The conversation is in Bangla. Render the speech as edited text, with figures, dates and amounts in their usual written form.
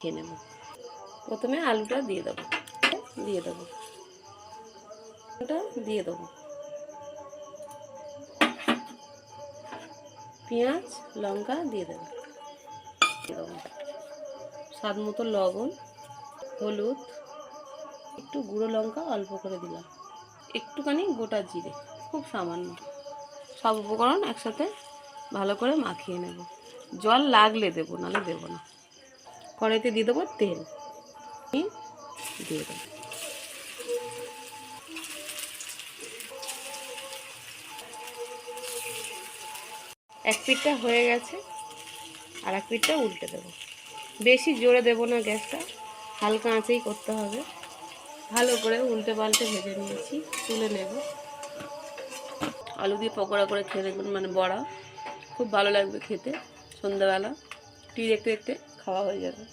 খেয়ে নেব। প্রথমে আলুটা দিয়ে দেবো, পেঁয়াজ লঙ্কা দিয়ে দেবো, স্বাদ মতো লবণ, হলুদ, একটু গুঁড়ো লঙ্কা অল্প করে দিলাম, একটুখানি গোটা জিরে, খুব সামান্য। সব উপকরণ একসাথে ভালো করে মাখিয়ে নেব। জল লাগলে দেবো, নাহলে দেবো না। কড়াইতে দিয়ে দেবো তেল, দিয়ে দেবো। এক পিঠটা হয়ে গেছে, আর এক পিঠটা উল্টে দেবো। বেশি জোরে দেবো না গ্যাসটা, হালকা আঁচেই করতে হবে। ভালো করে উল্টে পাল্টে ভেজে নিয়েছি, তুলে নেব। আলু দিয়ে পকোড়া করে খেয়ে দেখবেন, মানে বড়া, খুব ভালো লাগবে খেতে। সন্ধ্যাবেলা টি দেখতে দেখতে খাওয়া হয়ে যাবে।